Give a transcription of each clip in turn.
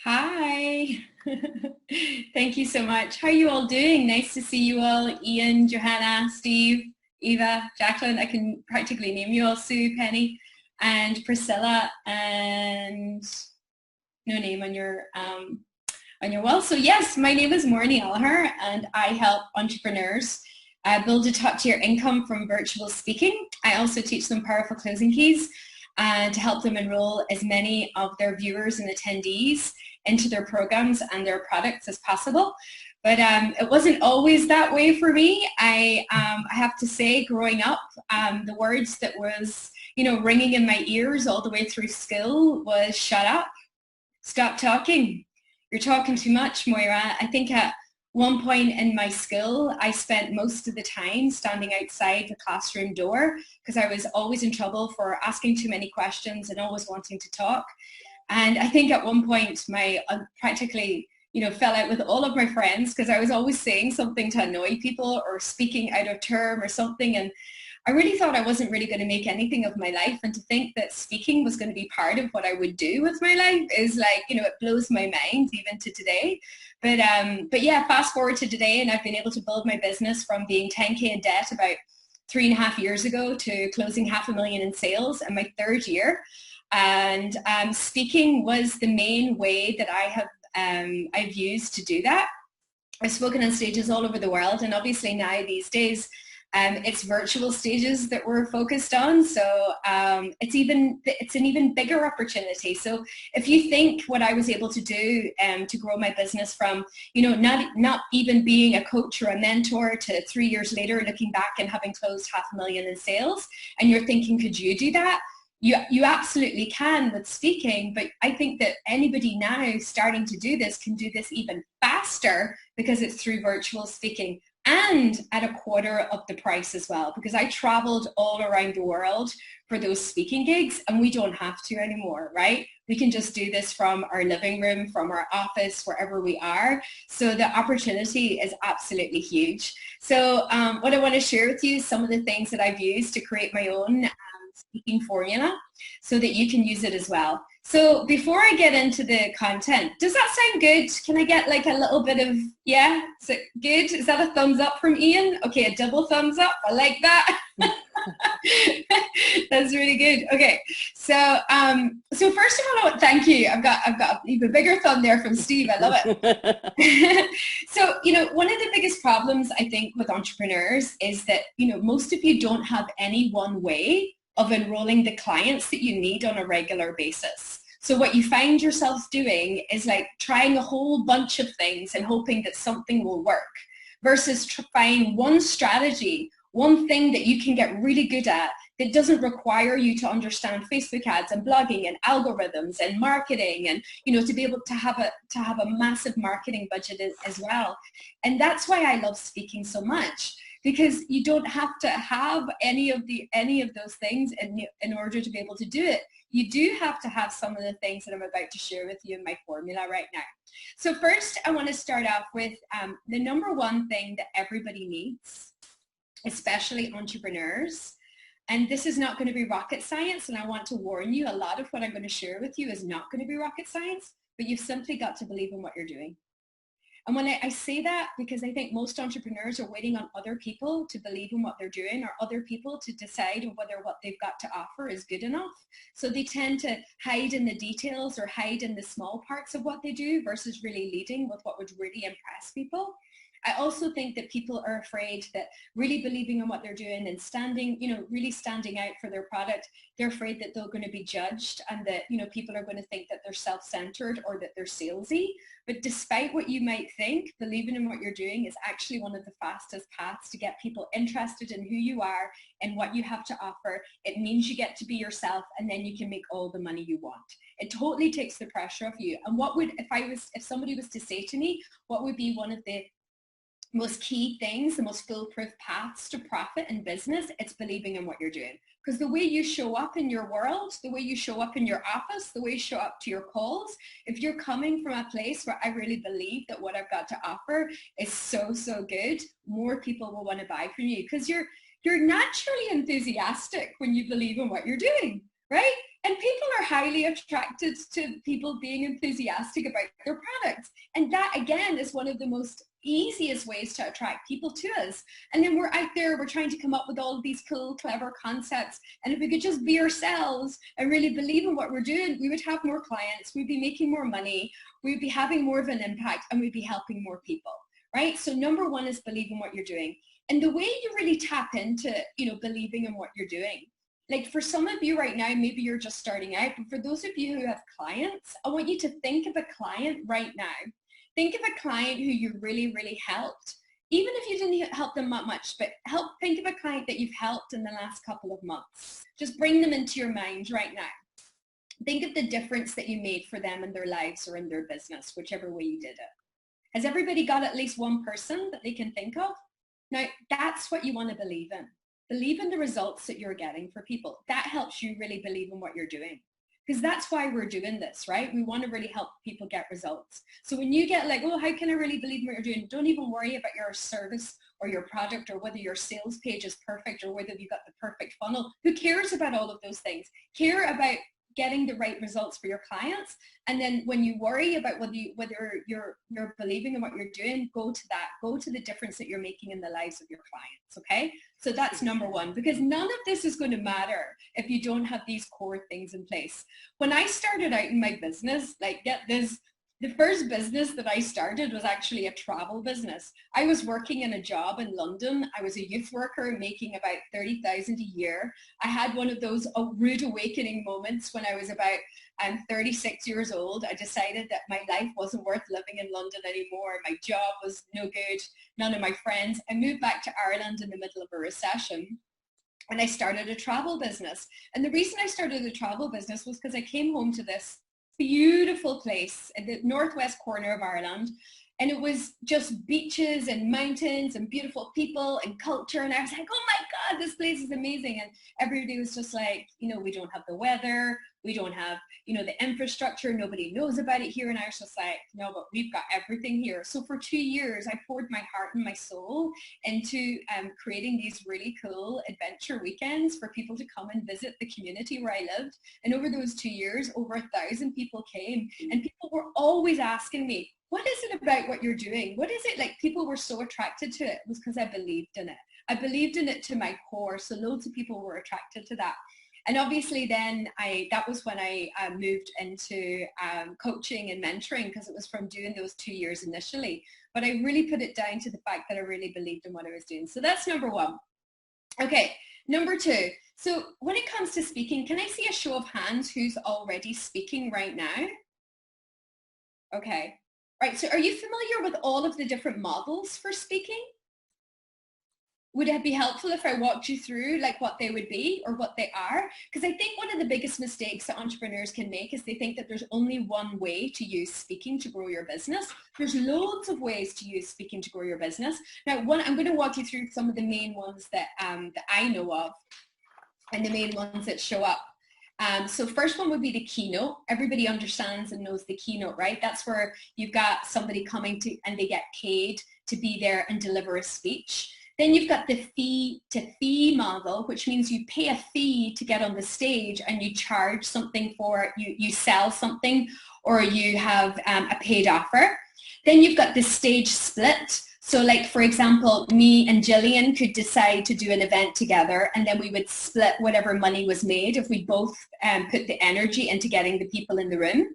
Hi. Thank you so much. How are you all doing? Nice to see you all. Ian, Johanna, Steve, Eva, Jacqueline. I can practically name you all. Sue, Penny, and Priscilla, and no name on your wall. So yes, my name is Moira Ni Ghallachoir, and I help entrepreneurs build a top-tier income from virtual speaking. I also teach them powerful closing keys and to help them enroll as many of their viewers and attendees into their programs and their products as possible. But it wasn't always that way for me. I have to say, growing up, the words that was ringing in my ears all the way through school was "shut up, stop talking. You're talking too much, Moira." I think at one point in my school, I spent most of the time standing outside the classroom door because I was always in trouble for asking too many questions and always wanting to talk. And I think at one point I practically fell out with all of my friends because I was always saying something to annoy people or speaking out of term or something. And I really thought I wasn't really going to make anything of my life, and to think that speaking was going to be part of what I would do with my life is like, it blows my mind even to today. But yeah, fast forward to today, and I've been able to build my business from being 10K in debt about 3.5 years ago to closing $500,000 in sales in my third year. And speaking was the main way that I've used to do that. I've spoken on stages all over the world, and obviously now these days it's virtual stages that we're focused on. So it's an even bigger opportunity. So if you think what I was able to do to grow my business from, not even being a coach or a mentor to 3 years later looking back and having closed $500,000 in sales, and you're thinking, could you do that? You absolutely can with speaking, but I think that anybody now starting to do this can do this even faster because it's through virtual speaking, and at a quarter of the price as well, because I traveled all around the world for those speaking gigs, and we don't have to anymore, right? We can just do this from our living room, from our office, wherever we are. So the opportunity is absolutely huge. So what I want to share with you is some of the things that I've used to create my own speaking formula so that you can use it as well. So before I get into the content, does that sound good? Can I get like a little bit of, yeah? Is it good? Is that a thumbs up from Ian? Okay, a double thumbs up. I like that. That's really good. Okay, so so first of all, thank you. I've got an even bigger thumb there from Steve. I love it. So one of the biggest problems I think with entrepreneurs is that most of you don't have any one way of enrolling the clients that you need on a regular basis. So what you find yourself doing is like trying a whole bunch of things and hoping that something will work, versus trying one strategy, one thing that you can get really good at that doesn't require you to understand Facebook ads and blogging and algorithms and marketing, and to be able to have a massive marketing budget as well. And that's why I love speaking so much, because you don't have to have any of those things in order to be able to do it. You do have to have some of the things that I'm about to share with you in my formula right now. So first, I want to start off with the number one thing that everybody needs, especially entrepreneurs. And this is not going to be rocket science, and I want to warn you, a lot of what I'm going to share with you is not going to be rocket science, but you've simply got to believe in what you're doing. And when I say that, because I think most entrepreneurs are waiting on other people to believe in what they're doing, or other people to decide whether what they've got to offer is good enough. So they tend to hide in the details or hide in the small parts of what they do versus really leading with what would really impress people. I also think that people are afraid that really believing in what they're doing and really standing out for their product, they're afraid that they're going to be judged, and that, people are going to think that they're self-centered or that they're salesy. But despite what you might think, believing in what you're doing is actually one of the fastest paths to get people interested in who you are and what you have to offer. It means you get to be yourself, and then you can make all the money you want. It totally takes the pressure off you. And what would, if somebody was to say to me, what would be one of the most key things, the most foolproof paths to profit in business, it's believing in what you're doing. Because the way you show up in your world, the way you show up in your office, the way you show up to your calls, if you're coming from a place where I really believe that what I've got to offer is so, so good, more people will want to buy from you, because you're naturally enthusiastic when you believe in what you're doing. right? And people are highly attracted to people being enthusiastic about their products. And that, again, is one of the most easiest ways to attract people to us. And then we're out there, we're trying to come up with all of these cool, clever concepts. And if we could just be ourselves and really believe in what we're doing, we would have more clients, we'd be making more money, we'd be having more of an impact, and we'd be helping more people, right? So number one is believe in what you're doing. And the way you really tap into, believing in what you're doing, like for some of you right now, maybe you're just starting out, but for those of you who have clients, I want you to think of a client right now. Think of a client who you really, really helped. Even if you didn't help them much, but think of a client that you've helped in the last couple of months. Just bring them into your mind right now. Think of the difference that you made for them in their lives or in their business, whichever way you did it. Has everybody got at least one person that they can think of? Now, that's what you want to believe in. Believe in the results that you're getting for people. That helps you really believe in what you're doing. Because that's why we're doing this, right? We want to really help people get results. So when you get like, oh, how can I really believe in what you're doing? Don't even worry about your service or your product or whether your sales page is perfect or whether you've got the perfect funnel. Who cares about all of those things? Care about getting the right results for your clients. And then when you worry about whether you're believing in what you're doing, go to that. Go to the difference that you're making in the lives of your clients, okay? So that's number one, because none of this is going to matter if you don't have these core things in place. When I started out in my business, like get this, the first business that I started was actually a travel business. I was working in a job in London. I was a youth worker making about 30,000 a year. I had one of those rude awakening moments when I was about 36 years old. I decided that my life wasn't worth living in London anymore. My job was no good, none of my friends. I moved back to Ireland in the middle of a recession. And I started a travel business. And the reason I started a travel business was because I came home to this beautiful place in the northwest corner of Ireland, and it was just beaches and mountains and beautiful people and culture, and I was like, oh my god, this place is amazing. And everybody was just like, we don't have the weather, we don't have the infrastructure, nobody knows about it here. And I was just like, no, but we've got everything here. So for 2 years I poured my heart and my soul into creating these really cool adventure weekends for people to come and visit the community where I lived. And over those 2 years, over 1,000 people came, and people were always asking me, what is it about what you're doing? What is it? Like, people were so attracted to it. It was because I believed in it. I believed in it to my core. So loads of people were attracted to that. And obviously then that was when I moved into coaching and mentoring, because it was from doing those 2 years initially. But I really put it down to the fact that I really believed in what I was doing. So that's number one. Okay, number two. So when it comes to speaking, can I see a show of hands who's already speaking right now? Okay. Right, so are you familiar with all of the different models for speaking? Would it be helpful if I walked you through like what they would be or what they are? Because I think one of the biggest mistakes that entrepreneurs can make is they think that there's only one way to use speaking to grow your business. There's loads of ways to use speaking to grow your business. Now, I'm going to walk you through some of the main ones that I know of and the main ones that show up. So first one would be the keynote. Everybody understands and knows the keynote, right? That's where you've got somebody coming to and they get paid to be there and deliver a speech. Then you've got the fee to fee model, which means you pay a fee to get on the stage and you charge something for it. You sell something or you have a paid offer. Then you've got the stage split. So like, for example, me and Jillian could decide to do an event together, and then we would split whatever money was made if we both put the energy into getting the people in the room.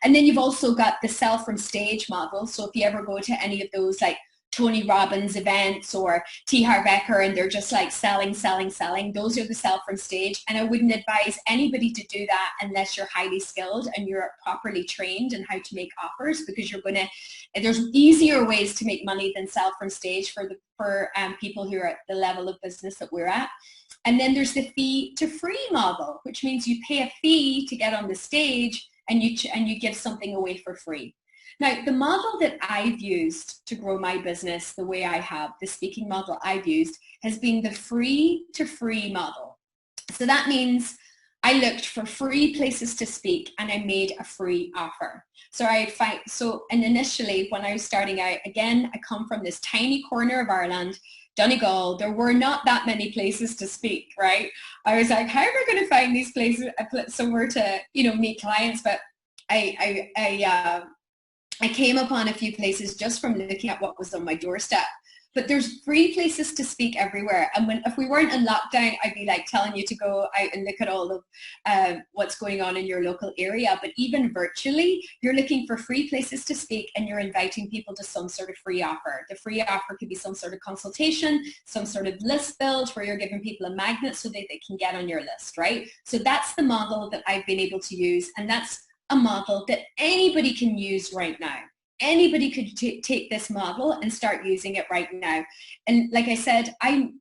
And then you've also got the sell from stage model. So if you ever go to any of those like Tony Robbins events or T. Harv Eker, and they're just like selling, those are the sell from stage. And I wouldn't advise anybody to do that unless you're highly skilled and you're properly trained in how to make offers, because there's easier ways to make money than sell from stage for people who are at the level of business that we're at. And then there's the fee to free model, which means you pay a fee to get on the stage and you give something away for free. Now, the model that I've used to grow my business the way I have, the speaking model I've used, has been the free to free model. So that means I looked for free places to speak and I made a free offer. And initially when I was starting out, again, I come from this tiny corner of Ireland, Donegal. There were not that many places to speak, right? I was like, how am I going to find these places, somewhere to, meet clients? But I came upon a few places just from looking at what was on my doorstep. But there's free places to speak everywhere. And if we weren't in lockdown, I'd be like telling you to go out and look at all of what's going on in your local area. But even virtually, you're looking for free places to speak and you're inviting people to some sort of free offer. The free offer could be some sort of consultation, some sort of list build where you're giving people a magnet so that they can get on your list, right? So that's the model that I've been able to use. And that's a model that anybody can use right now. Anybody could take this model and start using it right now. And like I said, I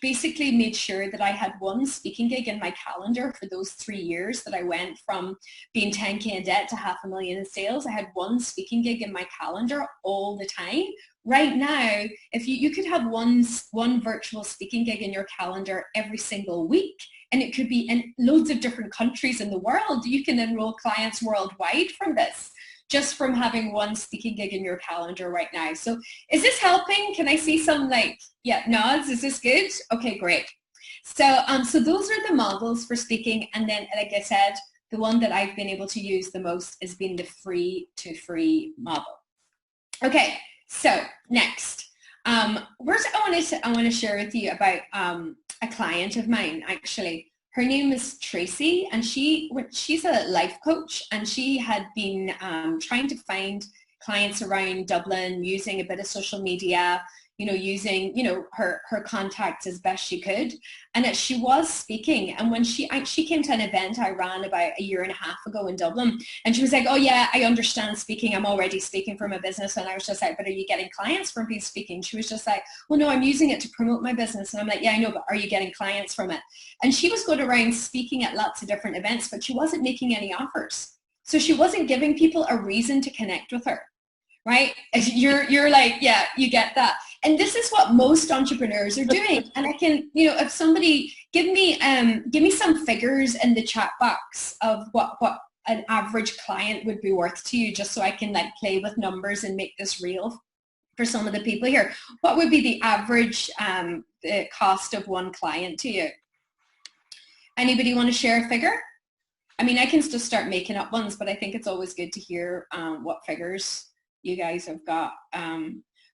basically made sure that I had one speaking gig in my calendar for those 3 years that I went from being 10K in debt to $500,000 in sales. I had one speaking gig in my calendar all the time. Right now, if you could have one virtual speaking gig in your calendar every single week, and it could be in loads of different countries in the world. You can enroll clients worldwide from this, just from having one speaking gig in your calendar right now. So is this helping? Can I see some nods? Is this good? Okay, great. So those are the models for speaking. And then, like I said, the one that I've been able to use the most has been the free to free model. Okay, so next. I want to share with you about a client of mine, actually. Her name is Tracy, and she's a life coach, and she had been trying to find clients around Dublin using a bit of social media, using, her contacts as best she could. And that she was speaking. And when she came to an event I ran about a year and a half ago in Dublin, and she was like, oh yeah, I understand speaking. I'm already speaking for my business. And I was just like, but are you getting clients from being speaking? She was just like, well, no, I'm using it to promote my business. And I'm like, yeah, I know, but are you getting clients from it? And she was going around speaking at lots of different events, but she wasn't making any offers. So she wasn't giving people a reason to connect with her. Right? You're like, yeah, you get that. And this is what most entrepreneurs are doing. And I can, if somebody give me some figures in the chat box of what an average client would be worth to you, just so I can play with numbers and make this real for some of the people here. What would be the average the cost of one client to you? Anybody want to share a figure? I mean, I can still start making up ones, but I think it's always good to hear what figures you guys have got.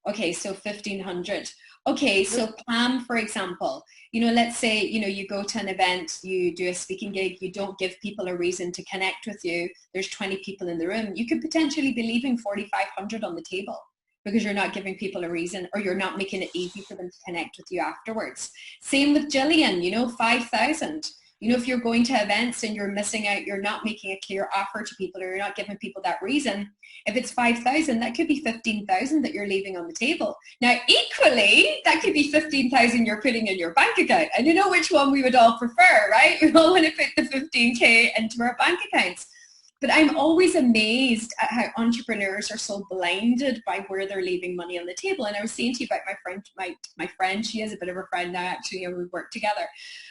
Okay, so 1,500. Okay, so Pam, for example, let's say, you go to an event, you do a speaking gig, you don't give people a reason to connect with you. There's 20 people in the room. You could potentially be leaving 4,500 on the table because you're not giving people a reason, or you're not making it easy for them to connect with you afterwards. Same with Jillian, 5,000. If you're going to events and you're missing out, you're not making a clear offer to people, or you're not giving people that reason. If it's 5,000, that could be 15,000 that you're leaving on the table. Now, equally, that could be 15,000 you're putting in your bank account. And you know which one we would all prefer, right? We all want to put the 15K into our bank accounts. But I'm always amazed at how entrepreneurs are so blinded by where they're leaving money on the table. And I was saying to you about my friend, she is a bit of a friend now, actually, and we work together.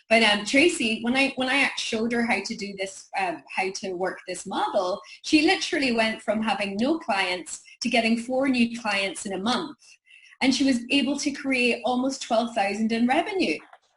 But Tracy, when I showed her how to do this, how to work this model, she literally went from having no clients to getting 4 new clients in a month. And she was able to create almost 12,000 in revenue.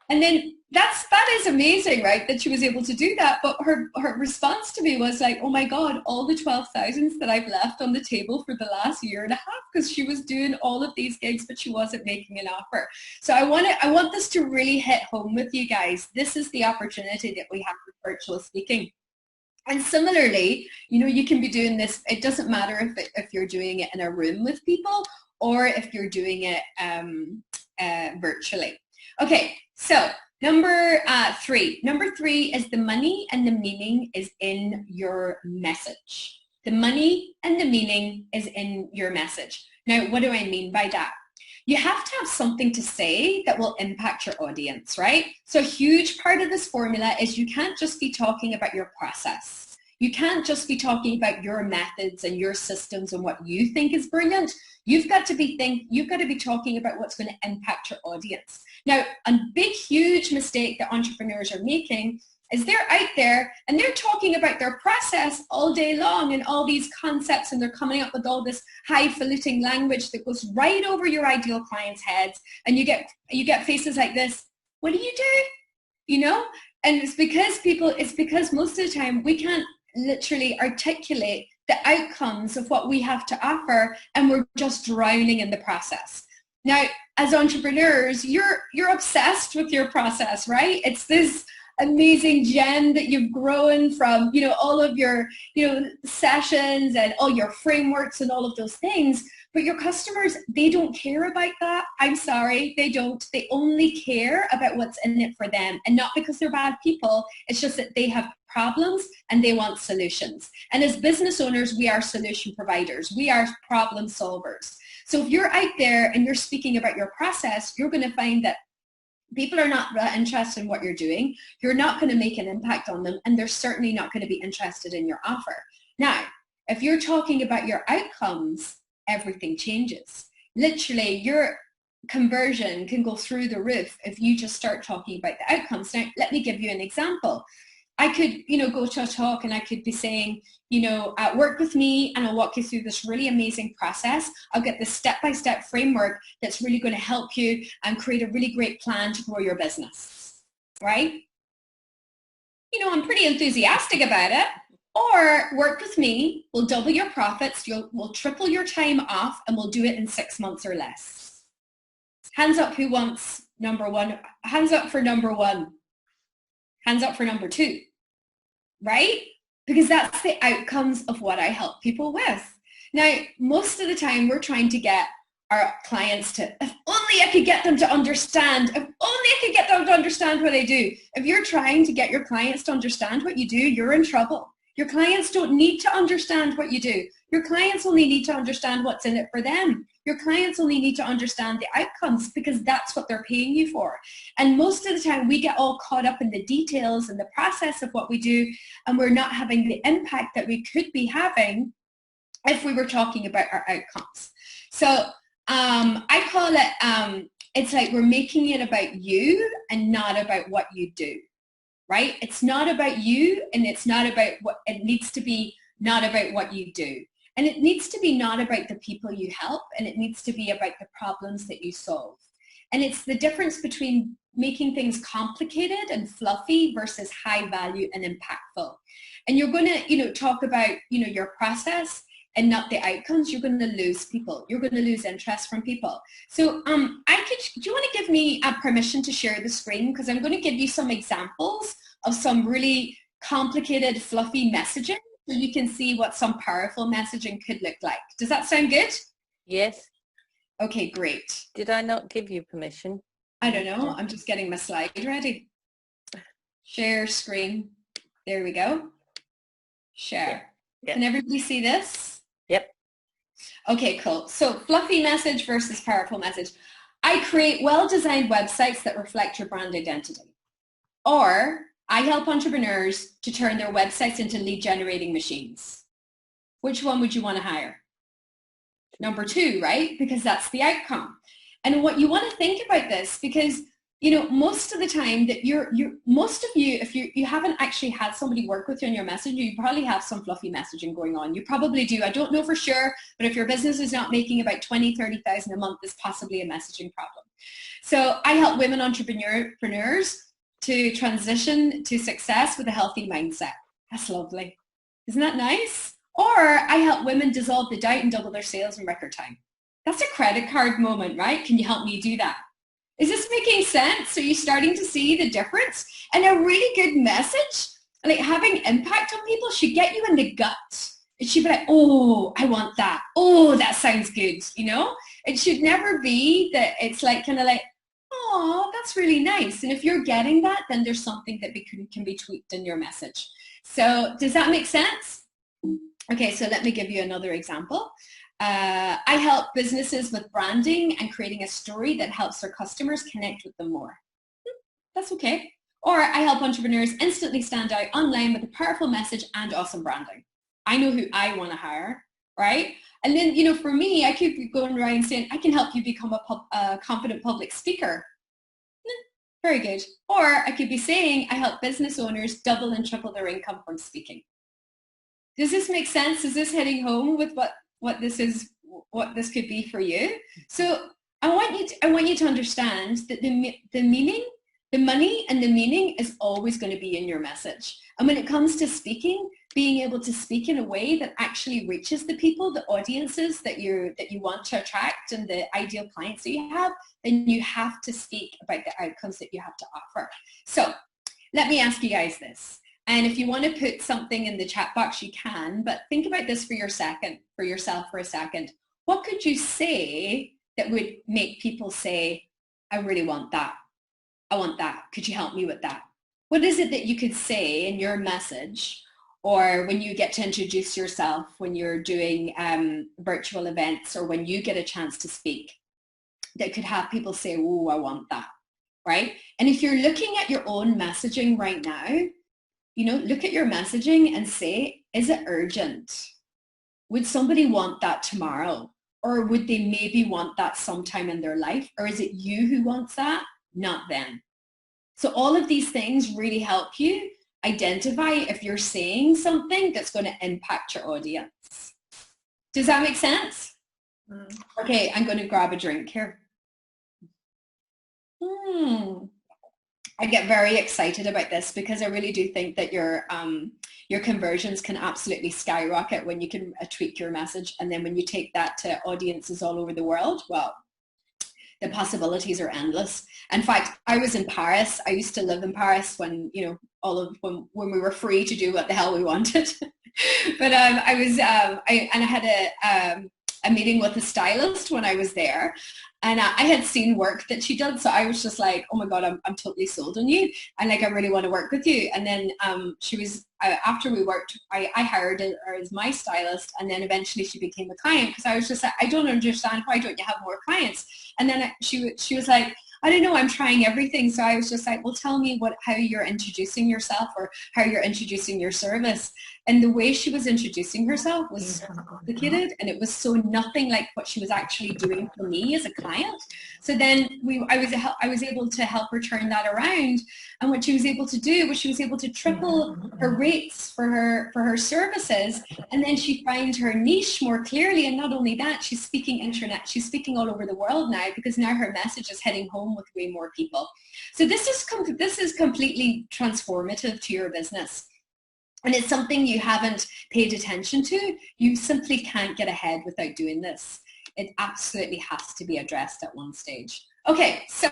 And then that is amazing, right? That she was able to do that. But her response to me was like, oh my God, all the 12,000s that I've left on the table for the last year and a half, because she was doing all of these gigs, but she wasn't making an offer. So I want this to really hit home with you guys. This is the opportunity that we have with virtual speaking. And similarly, you can be doing this. It doesn't matter if you're doing it in a room with people or if you're doing it virtually. Okay, so number 3. Number 3 is the money and the meaning is in your message. The money and the meaning is in your message. Now, what do I mean by that? You have to have something to say that will impact your audience, right? So a huge part of this formula is you can't just be talking about your process. You can't just be talking about your methods and your systems and what you think is brilliant. You've got to be talking about what's going to impact your audience. Now, a big, huge mistake that entrepreneurs are making is they're out there and they're talking about their process all day long and all these concepts, and they're coming up with all this highfalutin language that goes right over your ideal clients' heads, and you get faces like this. What do you do? You know? And it's because most of the time we can't literally articulate the outcomes of what we have to offer, and we're just drowning in the process. Now, as entrepreneurs, you're obsessed with your process, right? It's this amazing gem that you've grown from, all of your, sessions and all your frameworks and all of those things. But your customers, they don't care about that. I'm sorry, they don't. They only care about what's in it for them, and not because they're bad people. It's just that they have problems and they want solutions. And as business owners, we are solution providers. We are problem solvers. So if you're out there and you're speaking about your process, you're going to find that people are not interested in what you're doing. You're not going to make an impact on them, and they're certainly not going to be interested in your offer. Now, if you're talking about your outcomes, everything changes. Literally, your conversion can go through the roof if you just start talking about the outcomes. Now, let me give you an example. I could, go to a talk and I could be saying, work with me and I'll walk you through this really amazing process. I'll get this step-by-step framework that's really going to help you and create a really great plan to grow your business, right? I'm pretty enthusiastic about it. Or work with me, we'll double your profits, we'll triple your time off, and we'll do it in 6 months or less. Hands up who wants number one. Hands up for number one. Hands up for number two, right? Because that's the outcomes of what I help people with. Now, most of the time we're trying to get our clients to, if only I could get them to understand, if only I could get them to understand what I do. If you're trying to get your clients to understand what you do, you're in trouble. Your clients don't need to understand what you do. Your clients only need to understand what's in it for them. Your clients only need to understand the outcomes, because that's what they're paying you for. And most of the time we get all caught up in the details and the process of what we do, and we're not having the impact that we could be having if we were talking about our outcomes. So I call it, it's like we're making it about you and not about what you do. Right? It's not about you, and it's not about what it needs to be, not about what you do. And it needs to be not about the people you help, and it needs to be about the problems that you solve. And it's the difference between making things complicated and fluffy versus high value and impactful. And you're going to, talk about, your process and not the outcomes. You're going to lose people. You're going to lose interest from people. So do you want to give me permission to share the screen? Because I'm going to give you some examples of some really complicated, fluffy messaging, so you can see what some powerful messaging could look like. Does that sound good? Yes. Okay, great. Did I not give you permission? I don't know. I'm just getting my slide ready. Share screen. There we go. Share. Yeah. Can everybody see this? Yep. Okay, cool. So fluffy message versus powerful message. I create well-designed websites that reflect your brand identity. Or I help entrepreneurs to turn their websites into lead-generating machines. Which one would you want to hire? Number two, right? Because that's the outcome. And what you want to think about this, because most of the time that most of you, if you haven't actually had somebody work with you on your message, you probably have some fluffy messaging going on. You probably do. I don't know for sure, but if your business is not making about 20, 30,000 a month, it's possibly a messaging problem. So I help women entrepreneurs to transition to success with a healthy mindset. That's lovely. Isn't that nice? Or I help women dissolve the doubt and double their sales in record time. That's a credit card moment, right? Can you help me do that? Is this making sense? Are you starting to see the difference? And a really good message, like having impact on people, should get you in the gut. It should be like, oh, I want that. Oh, that sounds good, It should never be that it's like kind of like, oh, that's really nice. And if you're getting that, then there's something that can be tweaked in your message. So does that make sense? Okay, so let me give you another example. I help businesses with branding and creating a story that helps their customers connect with them more. That's okay. Or I help entrepreneurs instantly stand out online with a powerful message and awesome branding. I know who I want to hire, right? And then, for me, I could be going around saying, I can help you become a confident public speaker. Very good. Or I could be saying, I help business owners double and triple their income from speaking. Does this make sense? Is this hitting home with what this is, what this could be for you? So I want you to understand that the meaning, the money and the meaning is always going to be in your message. And when it comes to speaking, being able to speak in a way that actually reaches the people, the audiences that you want to attract and the ideal clients that you have, then you have to speak about the outcomes that you have to offer. So let me ask you guys this. And if you want to put something in the chat box, you can, but think about this for yourself for a second. What could you say that would make people say, I really want that. I want that. Could you help me with that? What is it that you could say in your message, or when you get to introduce yourself, when you're doing virtual events, or when you get a chance to speak, that could have people say, oh, I want that, right? And if you're looking at your own messaging right now, look at your messaging and say, is it urgent? Would somebody want that tomorrow? Or would they maybe want that sometime in their life? Or is it you who wants that, not them? So all of these things really help you identify if you're saying something that's going to impact your audience. Does that make sense? Okay, I'm going to grab a drink here. I get very excited about this because I really do think that your conversions can absolutely skyrocket when you can tweak your message, and then when you take that to audiences all over the world, well, the possibilities are endless. In fact, I was in Paris. I used to live in Paris when when we were free to do what the hell we wanted. But I had a meeting with a stylist when I was there, and I had seen work that she did, so I was just like, oh my god, I'm totally sold on you, and like I really want to work with you. And then she was after we worked, I hired her as my stylist, and then eventually she became a client, because I was just like, I don't understand, why don't you have more clients? And then she was like, I don't know, I'm trying everything. So I was just like, well, tell me how you're introducing yourself, or how you're introducing your service. And the way she was introducing herself was so complicated, and it was so nothing like what she was actually doing for me as a client. So then I was able to help her turn that around. And what she was able to do was she was able to triple her rates for her services. And then she found her niche more clearly. And not only that, she's speaking internet. She's speaking all over the world now, because now her message is heading home with way more people. So this is completely transformative to your business. And it's something you haven't paid attention to. You simply can't get ahead without doing this. It absolutely has to be addressed at one stage. Okay, so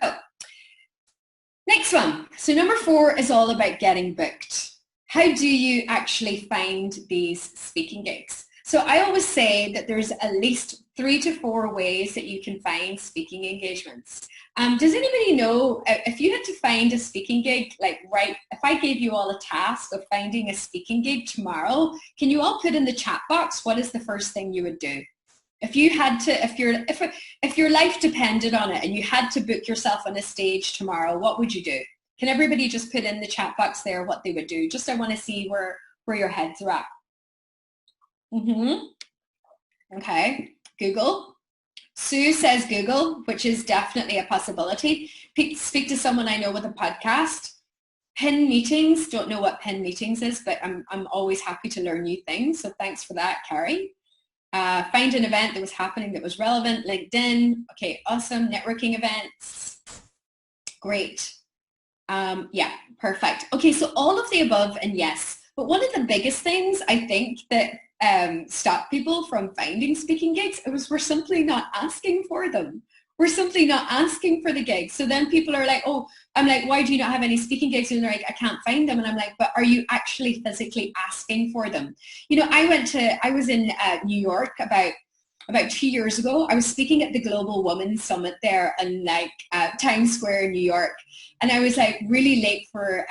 next one. So number 4 is all about getting booked. How do you actually find these speaking gigs? So I always say that there's at least 3 to 4 ways that you can find speaking engagements. Does anybody know, if you had to find a speaking gig, if I gave you all a task of finding a speaking gig tomorrow, can you all put in the chat box, what is the first thing you would do? If you had to, if your life depended on it and you had to book yourself on a stage tomorrow, what would you do? Can everybody just put in the chat box there what they would do? Just I want to see where your heads are at. Okay, Google. Sue says Google, which is definitely a possibility. Speak to someone I know with a podcast. Pin meetings, don't know what pin meetings is, but I'm always happy to learn new things. So thanks for that, Carrie. Find an event that was happening that was relevant. LinkedIn. Okay, awesome. Networking events. Great. Yeah, perfect. Okay, so all of the above and yes. But one of the biggest things I think that stop people from finding speaking gigs is we're simply not asking for them. We're simply not asking for the gigs. So then people are like, oh, I'm like, why do you not have any speaking gigs? And they're like, I can't find them. And I'm like, but are you actually physically asking for them? I was in New York about 2 years ago. I was speaking at the Global Women's Summit there in Times Square in New York. And I was really late for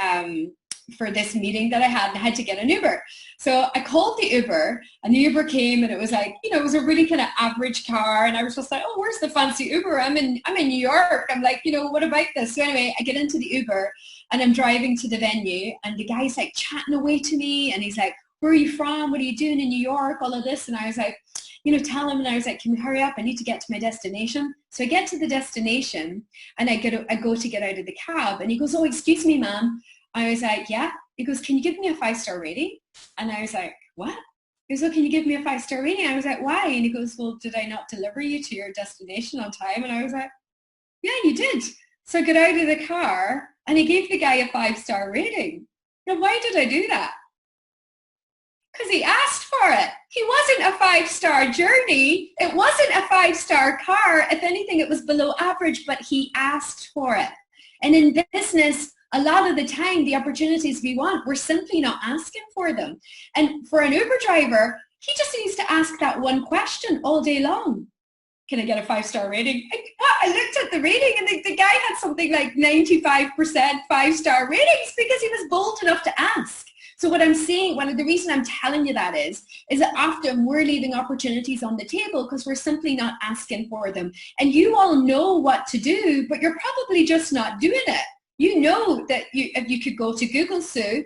this meeting that I had, and I had to get an Uber. So I called the Uber, and the Uber came, and it was it was a really kind of average car, and I was just like, oh, where's the fancy Uber? I'm in New York. I'm like, what about this? So anyway, I get into the Uber, and I'm driving to the venue, and the guy's chatting away to me, and he's like, where are you from? What are you doing in New York? All of this. And I was like, tell him, and I was like, can we hurry up? I need to get to my destination. So I get to the destination and I go to get out of the cab, and he goes, oh, excuse me, ma'am. I was like, yeah. He goes, can you give me a 5-star rating? And I was like, what? He goes, oh, can you give me a 5-star rating? I was like, why? And he goes, well, did I not deliver you to your destination on time? And I was like, yeah, you did. So I got out of the car and he gave the guy a 5-star rating. Now, why did I do that? Because he asked for it. He wasn't a 5-star journey. It wasn't a 5-star car. If anything, it was below average, but he asked for it. And in business, a lot of the time, the opportunities we want, we're simply not asking for them. And for an Uber driver, he just needs to ask that one question all day long. Can I get a 5-star rating? I looked at the rating and the guy had something like 95% 5-star ratings because he was bold enough to ask. So what I'm saying, one of the reason I'm telling you that is that often we're leaving opportunities on the table because we're simply not asking for them. And you all know what to do, but you're probably just not doing it. You know that if you could go to Google, Sue,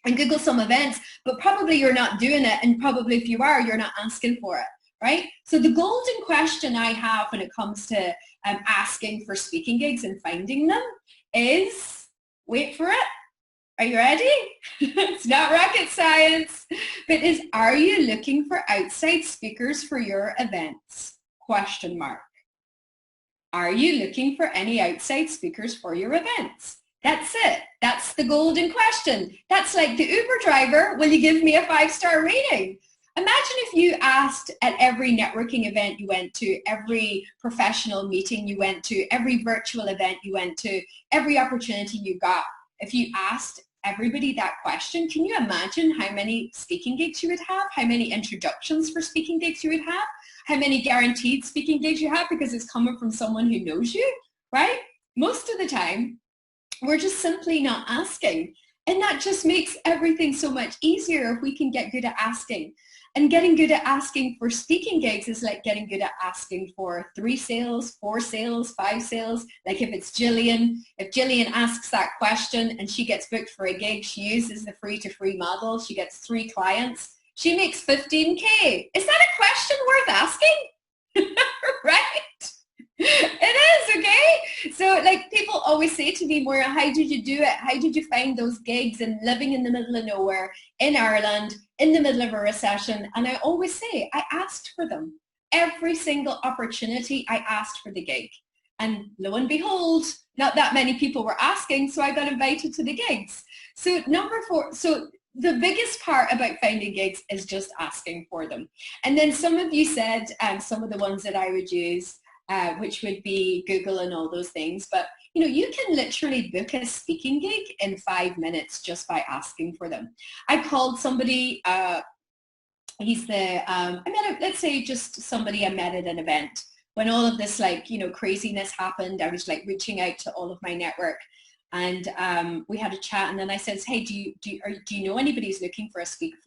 and Google some events, but probably you're not doing it. And probably if you are, you're not asking for it. Right? So the golden question I have when it comes to asking for speaking gigs and finding them is, wait for it, are you ready? It's not rocket science, but are you looking for outside speakers for your events? Question mark. Are you looking for any outside speakers for your events? That's it. That's the golden question. That's like the Uber driver, will you give me a 5-star rating? Imagine if you asked at every networking event you went to, every professional meeting you went to, every virtual event you went to, every opportunity you got. If you asked everybody that question, can you imagine how many speaking gigs you would have, how many introductions for speaking gigs you would have, how many guaranteed speaking gigs you have because it's coming from someone who knows you, right? Most of the time, we're just simply not asking. And that just makes everything so much easier if we can get good at asking. And getting good at asking for speaking gigs is like getting good at asking for 3 sales, 4 sales, 5 sales. Like if it's Jillian, if Jillian asks that question and she gets booked for a gig, she uses the free to free model, she gets 3 clients, she makes 15K. Is that a question worth asking? Right? It is, okay? So like people always say to me, Moira, how did you do it? How did you find those gigs and living in the middle of nowhere in Ireland in the middle of a recession? And I always say, I asked for them. Every single opportunity, I asked for the gig. And lo and behold, not that many people were asking, so I got invited to the gigs. So number 4, so the biggest part about finding gigs is just asking for them. And then some of you said some of the ones that I would use, which would be Google and all those things. But, you can literally book a speaking gig in 5 minutes just by asking for them. I called somebody, he's the, let's say just somebody I met at an event. When all of this craziness happened, I was reaching out to all of my network. And we had a chat, and then I said, hey, do you know anybody who's looking for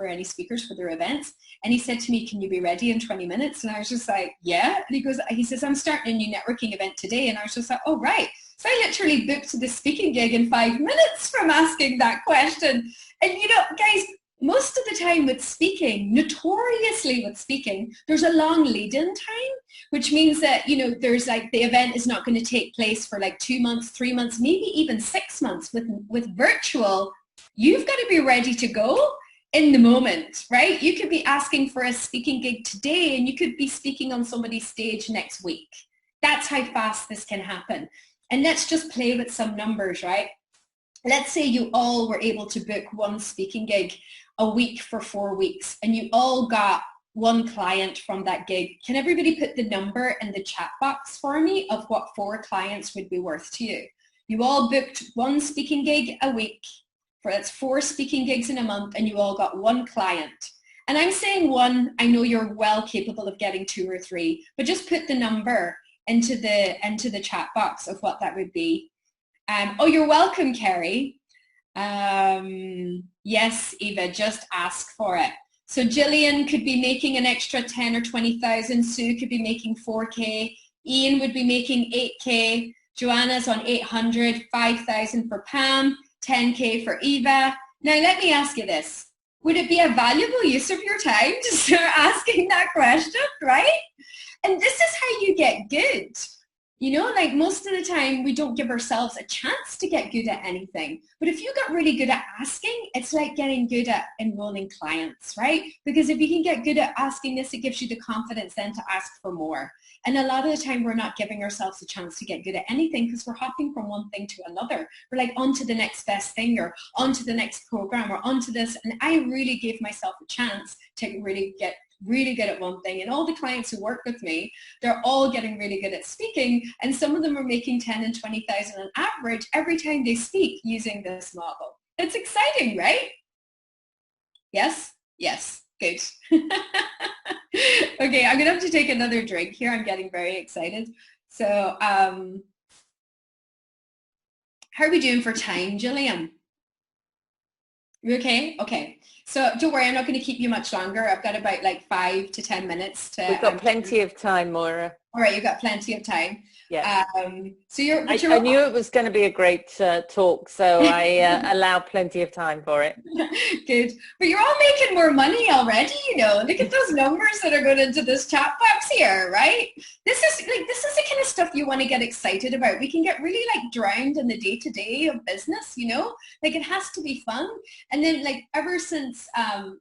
any speakers for their events? And he said to me, can you be ready in 20 minutes? And I was just like, yeah. And he says, I'm starting a new networking event today. And I was just like, oh, right. So I literally booked the speaking gig in 5 minutes from asking that question. And guys, most of the time with speaking, notoriously with speaking, there's a long lead-in time, which means that, there's the event is not going to take place for 2 months, 3 months, maybe even 6 months. With virtual, you've got to be ready to go in the moment, right? You could be asking for a speaking gig today and you could be speaking on somebody's stage next week. That's how fast this can happen. And let's just play with some numbers, right? Let's say you all were able to book one speaking gig a week for 4 weeks and you all got 1 client from that gig. Can everybody put the number in the chat box for me of what 4 clients would be worth to you? You all booked 1 speaking gig a week. That's 4 speaking gigs in a month and you all got 1 client. And I'm saying 1, I know you're well capable of getting 2 or 3, but just put the number into the chat box of what that would be. Oh, you're welcome, Kerry. Yes, Eva, just ask for it. So Jillian could be making an extra 10 or 20,000. Sue could be making 4K. Ian would be making 8K. Joanna's on 800, 5,000 for Pam, 10K for Eva. Now let me ask you this. Would it be a valuable use of your time to start asking that question, right? And this is how you get good. You know, like most of the time we don't give ourselves a chance to get good at anything. But if you got really good at asking, it's like getting good at enrolling clients, right? Because if you can get good at asking this, it gives you the confidence then to ask for more. And a lot of the time we're not giving ourselves a chance to get good at anything because we're hopping from one thing to another. We're like on to the next best thing or on to the next program or on to this. And I really gave myself a chance to really get really good at one thing, and all the clients who work with me, they're all getting really good at speaking, and some of them are making 10 and 20,000 on average every time they speak using this model. It's exciting, right? Yes? Yes. Good. Okay, I'm gonna have to take another drink here. I'm getting very excited. So how are we doing for time, Gillian? You okay? Okay. So don't worry, I'm not going to keep you much longer. I've got about like 5 to 10 minutes to... We've got plenty of time, Moira. All right, you've got plenty of time. Yeah. So you're I knew it was going to be a great talk, so I allow plenty of time for it. Good. But you're all making more money already, you know. Look at those numbers that are going into this chat box here, right? This is the kind of stuff you want to get excited about. We can get really like drowned in the day-to-day of business, you know. Like it has to be fun. And then like ever since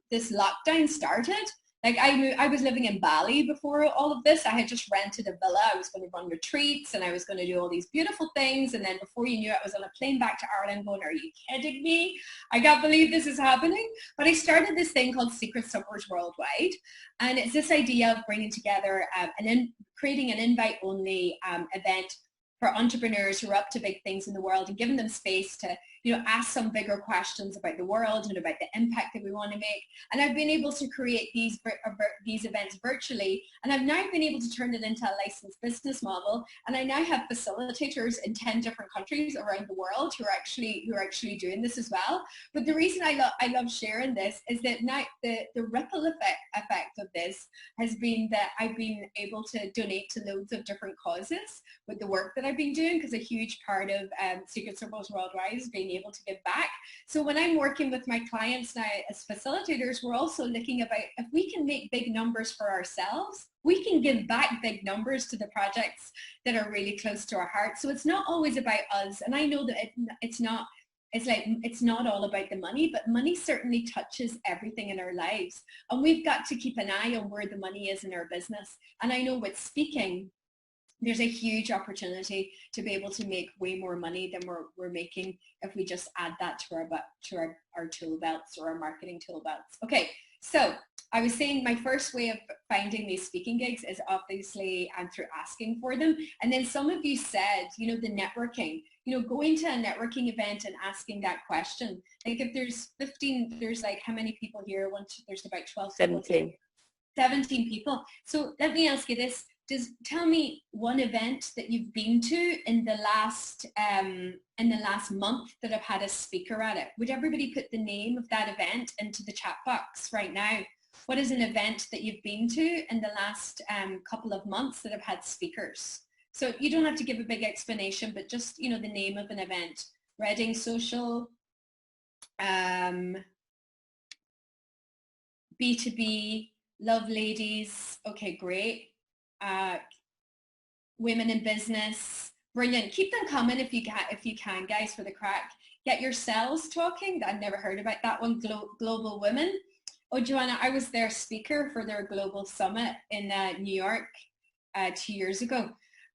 this lockdown started, like I was living in Bali before all of this. I had just rented a villa. I was going to run retreats and I was going to do all these beautiful things. And then before you knew it, I was on a plane back to Ireland going, are you kidding me? I can't believe this is happening. But I started this thing called Secret Suppers Worldwide. And it's this idea of bringing together and then creating an invite-only event for entrepreneurs who are up to big things in the world and giving them space to, you know, ask some bigger questions about the world and about the impact that we want to make. And I've been able to create these events virtually, and I've now been able to turn it into a licensed business model. And I now have facilitators in 10 different countries around the world who are actually doing this as well. But the reason I love sharing this is that now the ripple effect of this has been that I've been able to donate to loads of different causes with the work that I've been doing, because a huge part of Secret Suppers Worldwide is being able to give back. So when I'm working with my clients now as facilitators, we're also looking about if we can make big numbers for ourselves, we can give back big numbers to the projects that are really close to our heart. So it's not always about us. And I know that it's not all about the money, but money certainly touches everything in our lives. And we've got to keep an eye on where the money is in our business. And I know with speaking, there's a huge opportunity to be able to make way more money than we're making if we just add that to our tool belts or our marketing tool belts. Okay, so I was saying my first way of finding these speaking gigs is obviously through asking for them. And then some of you said, you know, the networking, you know, going to a networking event and asking that question. Like if there's 15, there's like how many people here? There's about 12. 17. 17 people. So let me ask you this. Tell me one event that you've been to in the last month that have had a speaker at it. Would everybody put the name of that event into the chat box right now? What is an event that you've been to in the last couple of months that have had speakers? So you don't have to give a big explanation, but just, you know, the name of an event. Reading Social, B2B, Love Ladies. Okay, great. Women in Business, brilliant. Keep them coming if you can, guys, for the crack. Get Yourselves Talking. I've never heard about that one. Global Women. Oh, Joanna, I was their speaker for their global summit in New York 2 years ago.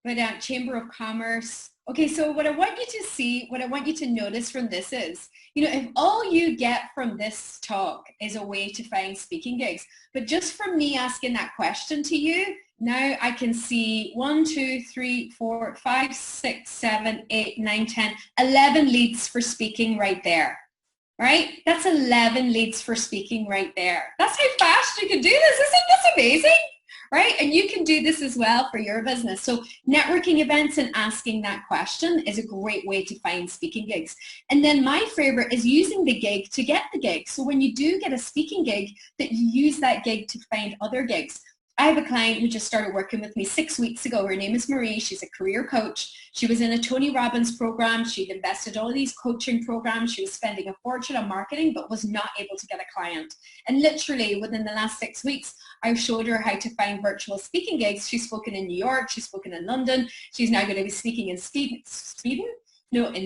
But Chamber of Commerce. Okay, so what I want you to see, what I want you to notice from this is, you know, if all you get from this talk is a way to find speaking gigs, but just from me asking that question to you, now I can see 1, 2, 3, 4, 5, 6, 7, 8, 9, 10, 11 leads for speaking right there, right? That's 11 leads for speaking right there. That's how fast you can do this. Isn't this amazing? Right? And you can do this as well for your business. So networking events and asking that question is a great way to find speaking gigs. And then my favorite is using the gig to get the gig. So when you do get a speaking gig, that you use that gig to find other gigs. I have a client who just started working with me 6 weeks ago. Her name is Marie. She's a career coach. She was in a Tony Robbins program. She'd invested all these coaching programs. She was spending a fortune on marketing, but was not able to get a client. And literally within the last 6 weeks, I showed her how to find virtual speaking gigs. She's spoken in New York. She's spoken in London. She's now going to be speaking in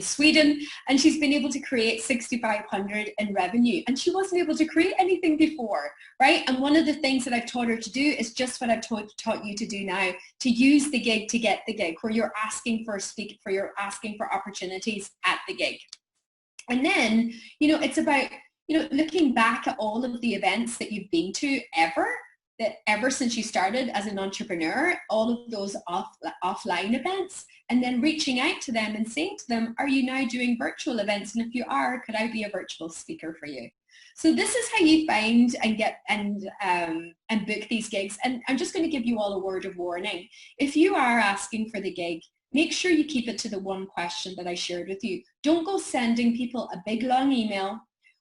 Sweden, and she's been able to create 6,500 in revenue, and she wasn't able to create anything before, right? And one of the things that I've taught her to do is just what I've taught you to do now, to use the gig to get the gig, where you're asking for you're asking for opportunities at the gig. And then, you know, it's about, you know, looking back at all of the events that you've been to ever since you started as an entrepreneur, all of those offline events, and then reaching out to them and saying to them, are you now doing virtual events? And if you are, could I be a virtual speaker for you? So this is how you find and get and book these gigs. And I'm just going to give you all a word of warning. If you are asking for the gig, make sure you keep it to the one question that I shared with you. Don't go sending people a big long email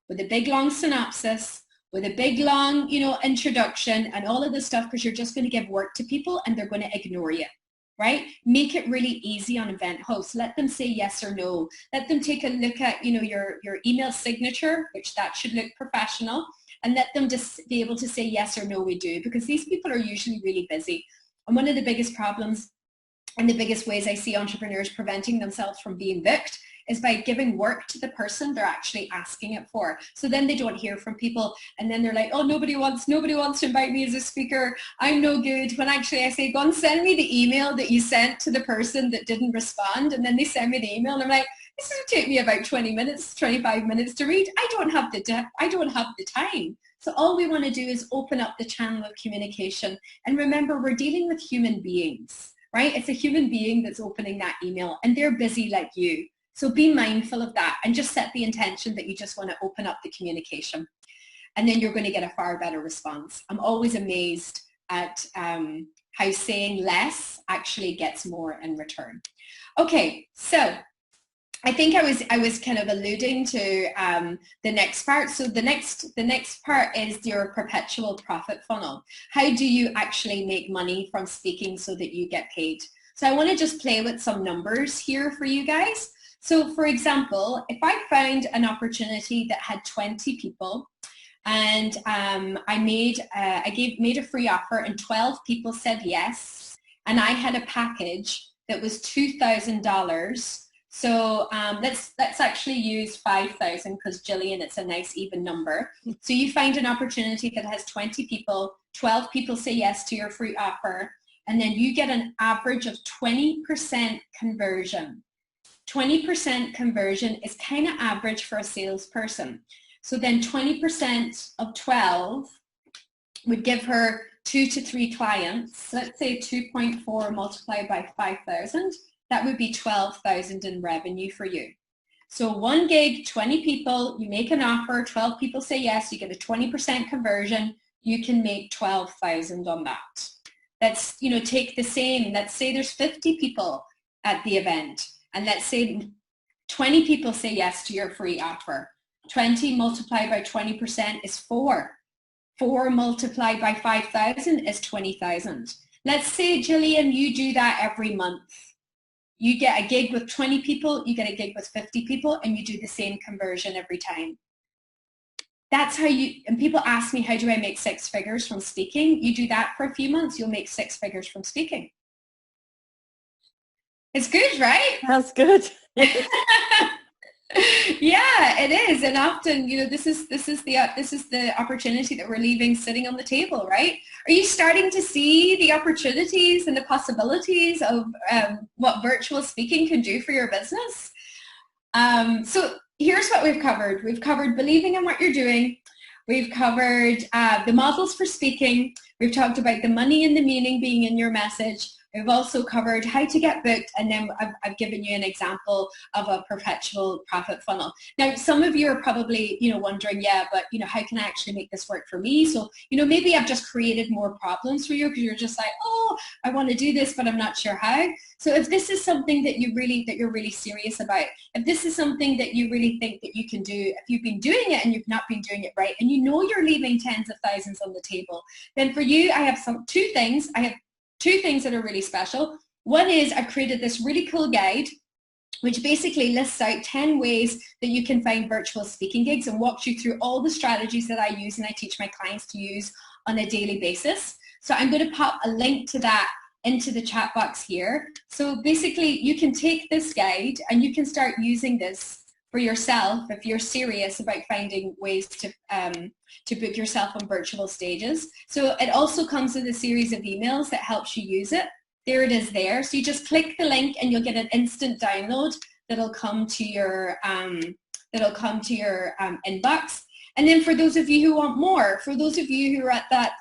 with a big long synopsis, with a big long, you know, introduction and all of this stuff, because you're just going to give work to people and they're going to ignore you, right? Make it really easy on event hosts. Let them say yes or no. Let them take a look at, you know, your email signature, which that should look professional, and let them just be able to say yes or no, we do, because these people are usually really busy. And one of the biggest problems and the biggest ways I see entrepreneurs preventing themselves from being booked is by giving work to the person they're actually asking it for. So then they don't hear from people, and then they're like, oh, nobody wants to invite me as a speaker. I'm no good. When actually I say, go and send me the email that you sent to the person that didn't respond. And then they send me the email and I'm like, this will take me about 20 minutes, 25 minutes to read. I don't have the time. So all we want to do is open up the channel of communication. And remember, we're dealing with human beings, right? It's a human being that's opening that email, and they're busy like you. So be mindful of that and just set the intention that you just want to open up the communication, and then you're going to get a far better response. I'm always amazed at how saying less actually gets more in return. Okay, so I think I was kind of alluding to the next part. So the next part is your perpetual profit funnel. How do you actually make money from speaking so that you get paid? So I want to just play with some numbers here for you guys. So for example, if I found an opportunity that had 20 people, and I made a free offer and 12 people said yes, and I had a package that was $2,000. So let's actually use 5,000 because Jillian, it's a nice even number. So you find an opportunity that has 20 people, 12 people say yes to your free offer, and then you get an average of 20% conversion. 20% conversion is kind of average for a salesperson. So then 20% of 12 would give her 2 to 3 clients. Let's say 2.4 multiplied by 5,000. That would be 12,000 in revenue for you. So one gig, 20 people, you make an offer, 12 people say yes, you get a 20% conversion, you can make 12,000 on that. Let's, you know, take the same, let's say there's 50 people at the event, and let's say 20 people say yes to your free offer. 20 multiplied by 20% is 4. 4 multiplied by 5,000 is 20,000. Let's say, Jillian, you do that every month. You get a gig with 20 people, you get a gig with 50 people, and you do the same conversion every time. That's how you, and people ask me, how do I make 6 figures from speaking? You do that for a few months, you'll make 6 figures from speaking. It's good, right? That's good. Yeah, it is. And often, you know, this is the opportunity that we're leaving sitting on the table, right? Are you starting to see the opportunities and the possibilities of what virtual speaking can do for your business? So here's what we've covered. We've covered believing in what you're doing. We've covered the models for speaking. We've talked about the money and the meaning being in your message. We've also covered how to get booked, and then I've given you an example of a perpetual profit funnel. Now, some of you are probably, wondering, yeah, but, how can I actually make this work for me? So, maybe I've just created more problems for you because you're just like, oh, I want to do this, but I'm not sure how. So if this is something that you're really serious about, if this is something that you really think that you can do, if you've been doing it and you've not been doing it right, and you're leaving tens of thousands on the table, then for you, I have two things. I have two things that are really special. One is I've created this really cool guide which basically lists out 10 ways that you can find virtual speaking gigs and walks you through all the strategies that I use and I teach my clients to use on a daily basis. So I'm going to pop a link to that into the chat box here. So basically you can take this guide and you can start using this for yourself if you're serious about finding ways to book yourself on virtual stages. So it also comes with a series of emails that helps you use it. There it is there. So you just click the link and you'll get an instant download that'll come to your inbox. And then for those of you who want more, for those of you who are at that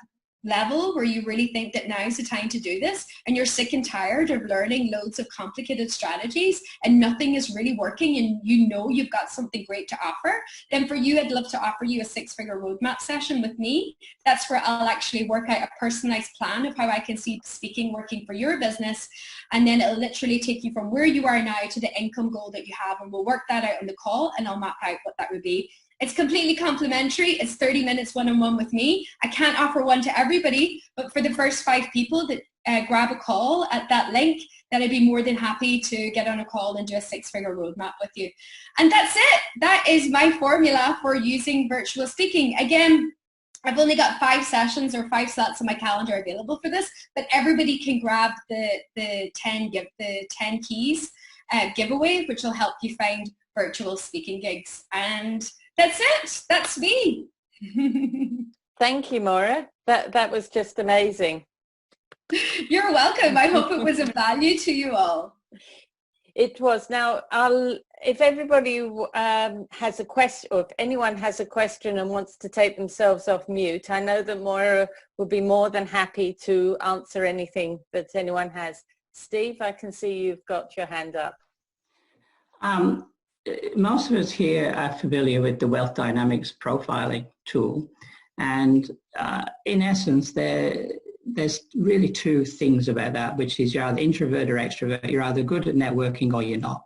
level where you really think that now's the time to do this and you're sick and tired of learning loads of complicated strategies and nothing is really working and you've got something great to offer, then for you I'd love to offer you a 6-figure roadmap session with me. That's where I'll actually work out a personalized plan of how I can see speaking working for your business, and then it'll literally take you from where you are now to the income goal that you have, and we'll work that out on the call and I'll map out what that would be. It's completely complimentary. It's 30 minutes one-on-one with me. I can't offer one to everybody, but for the first 5 people that grab a call at that link, then I'd be more than happy to get on a call and do a 6-figure roadmap with you. And that's it. That is my formula for using virtual speaking. Again, I've only got 5 sessions or 5 slots on my calendar available for this, but everybody can grab the 10 keys giveaway, which will help you find virtual speaking gigs. And that's it. That's me. Thank you, Moira. That was just amazing. You're welcome. I hope it was of value to you all. It was. Now, if everybody has a question, or if anyone has a question and wants to take themselves off mute, I know that Moira will be more than happy to answer anything that anyone has. Steve, I can see you've got your hand up. Most of us here are familiar with the Wealth Dynamics profiling tool, and in essence there's really 2 things about that, which is you're either introvert or extrovert. You're either good at networking or you're not.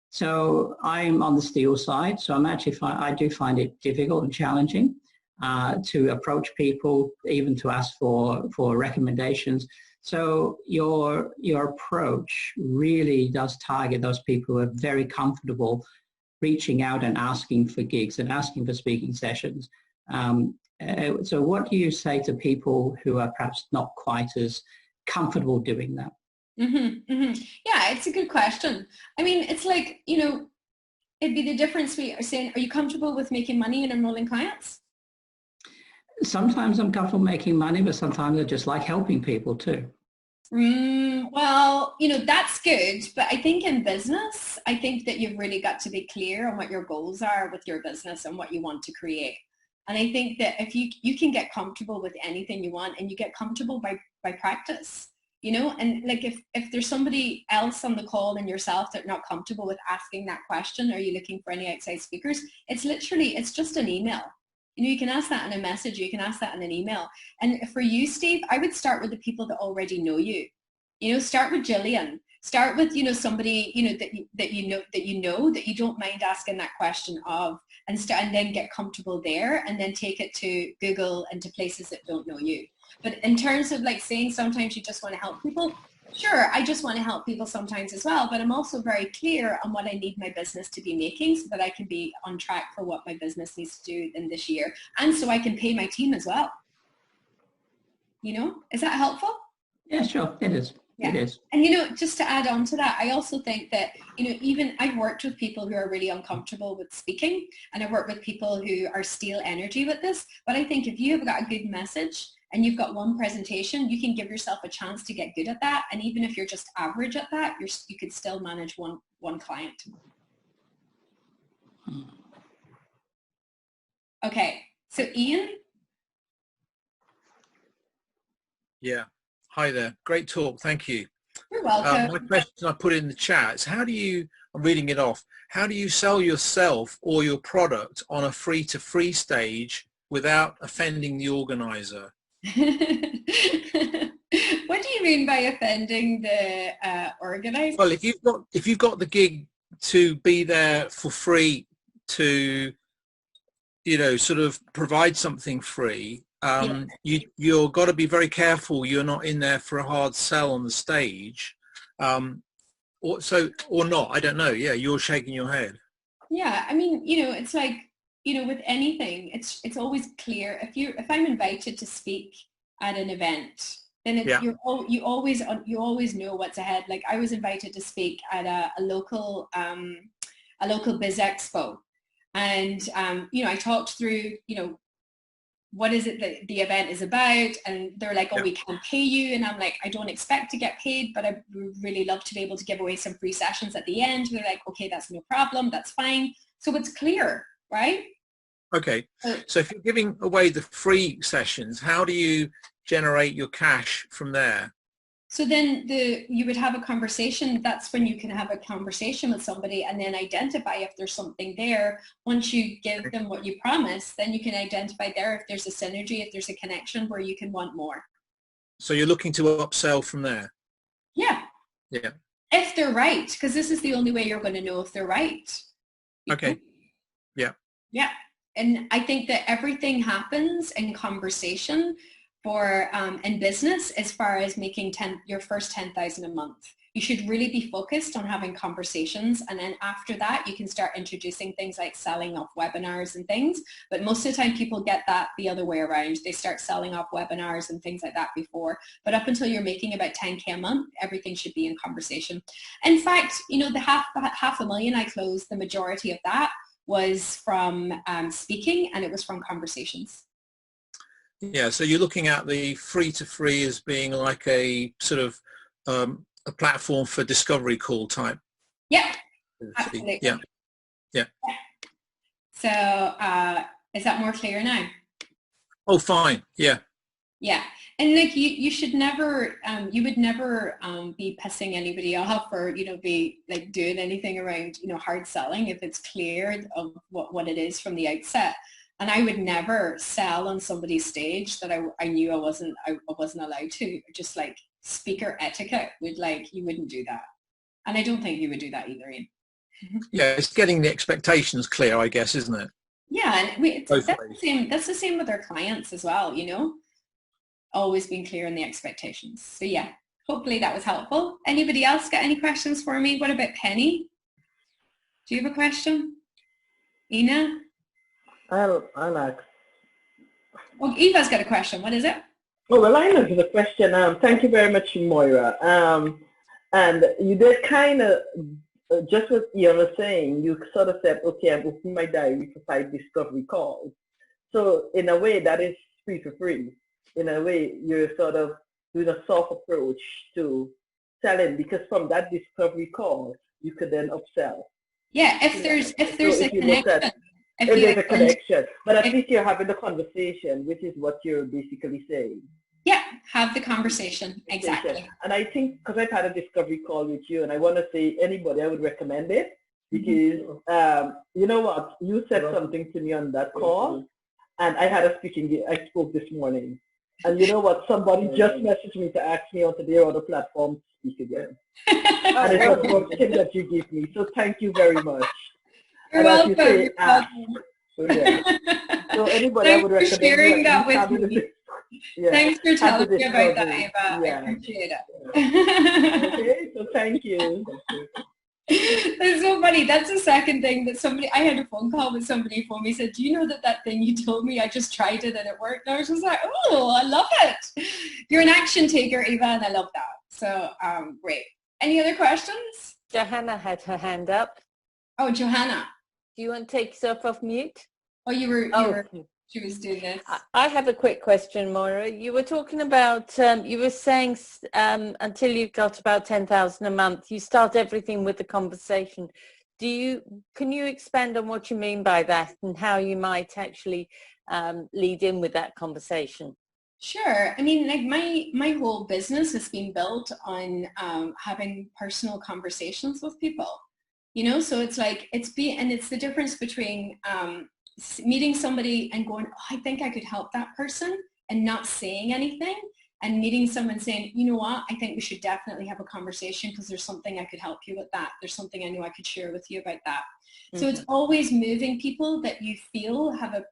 So I'm on the steel side, so I do find it difficult and challenging to approach people, even to ask for recommendations. So your approach really does target those people who are very comfortable reaching out and asking for gigs and asking for speaking sessions. So what do you say to people who are perhaps not quite as comfortable doing that? Mm-hmm, mm-hmm. Yeah, it's a good question. I mean, it's like, it'd be the difference we are saying, are you comfortable with making money and enrolling clients? Sometimes I'm comfortable making money, but sometimes I just like helping people too. Well, that's good. But I think in business, I think that you've really got to be clear on what your goals are with your business and what you want to create. And I think that if you can get comfortable with anything you want, and you get comfortable by practice, and like if there's somebody else on the call and yourself that are not comfortable with asking that question, are you looking for any outside speakers? It's just an email. You can ask that in a message, you can ask that in an email. And for you, Steve, I would start with the people that already know you. Start with Jillian. Start with, somebody, that you don't mind asking that question of, and then get comfortable there, and then take it to Google and to places that don't know you. But in terms of like saying sometimes you just want to help people, sure, I just want to help people sometimes as well, but I'm also very clear on what I need my business to be making so that I can be on track for what my business needs to do in this year, and so I can pay my team as well. Is that helpful? Yeah, sure, it is. Yeah. It is. And just to add on to that, I also think that, even I've worked with people who are really uncomfortable with speaking, and I've worked with people who are steel energy with this, but I think if you have got a good message and you've got one presentation, you can give yourself a chance to get good at that. And even if you're just average at that, you could still manage one client. Okay, so Ian? Yeah. Hi there. Great talk. Thank you. You're welcome. My question I put in the chat is how do you, I'm reading it off, how do you sell yourself or your product on a free-to-free stage without offending the organizer? What do you mean by offending the organizer? Well, if you've got the gig to be there for free to, you know, sort of provide something free, you're got to be very careful you're not in there for a hard sell on the stage, or not. I don't know. Yeah, you're shaking your head. Yeah, I mean, you know, it's like, you know, with anything, it's always clear if I'm invited to speak at an event, then you always know what's ahead. Like I was invited to speak at a local biz expo, and you know, I talked through, you know, what is it that the event is about, and they're like, oh, we can't pay you, and I'm like, I don't expect to get paid, but I would really love to be able to give away some free sessions at the end. They're like, okay, that's no problem, that's fine. So it's clear, right? Okay, so if you're giving away the free sessions, how do you generate your cash from there? So then you would have a conversation. That's when you can have a conversation with somebody and then identify if there's something there. Once you give them what you promise, then you can identify there if there's a synergy, if there's a connection where you can want more. So you're looking to upsell from there? Yeah. Yeah. If they're right, because this is the only way you're going to know if they're right. Okay. Yeah. Yeah. And I think that everything happens in conversation for in business as far as making your first 10,000 a month. You should really be focused on having conversations, and then after that you can start introducing things like selling off webinars and things. But most of the time people get that the other way around. They start selling off webinars and things like that before. But up until you're making about 10K a month, everything should be in conversation. In fact, you know, the half a million I closed, the majority of that was from speaking, and it was from conversations. Yeah, so you're looking at the free-to-free as being like a sort of a platform for discovery call type. Yeah, absolutely. Yeah. So is that more clear now? Oh, fine. Yeah. Yeah, and like you should never, you would never be pissing anybody off or, you know, be like doing anything around, you know, hard selling if it's clear of what it is from the outset. And I would never sell on somebody's stage that I knew I wasn't allowed to. Just like speaker etiquette would, like, you wouldn't do that. And I don't think you would do that either, Ian. Yeah, it's getting the expectations clear, I guess, isn't it? Yeah, and that's the same with our clients as well, you know. Always being clear on the expectations. So yeah, hopefully that was helpful. Anybody else got any questions for me? What about Penny? Do you have a question? Ina? I'll ask. Oh, Eva's got a question. What is it? Oh, well, I know the question. Thank you very much, Moira. And you did kind of, just what you were saying, you sort of said, okay, I'm opening my diary for 5 discovery calls. So in a way, that is free for free. In a way, you're sort of doing a soft approach to selling, because from that discovery call, you could then upsell. Yeah, if there's a connection. If there's a connection, but at least you're having the conversation, which is what you're basically saying. Yeah, have the conversation, exactly. And I think, because I've had a discovery call with you, and I want to say anybody, I would recommend it, because you know what, you said something to me on that call, and I had I spoke this morning, and you know what, somebody just messaged me to ask me onto their other platform to speak again. And it's a good tip that you gave me, so thank you very much. You're welcome. You say, so, yeah. So anybody, I would recommend for sharing that with me. Yeah. Thanks for telling me about that, Eva. Yeah. I appreciate it. Okay, so thank you. That's so funny. That's the second thing that I had a phone call with somebody for me, said, do you know that thing you told me, I just tried it and it worked? And I was just like, oh, I love it. You're an action taker, Eva, and I love that. So great. Any other questions? Johanna had her hand up. Oh, Johanna. Do you want to take yourself off mute? Oh, she was doing this. I have a quick question, Moira. You were talking about, you were saying until you've got about 10,000 a month, you start everything with the conversation. Can you expand on what you mean by that and how you might actually lead in with that conversation? Sure. I mean, like my whole business has been built on having personal conversations with people, you know. So it's like and it's the difference between meeting somebody and going, oh, I think I could help that person, and not saying anything, and meeting someone saying, you know what, I think we should definitely have a conversation because there's something I could help you with that. There's something I know I could share with you about that. So it's always moving people that you feel have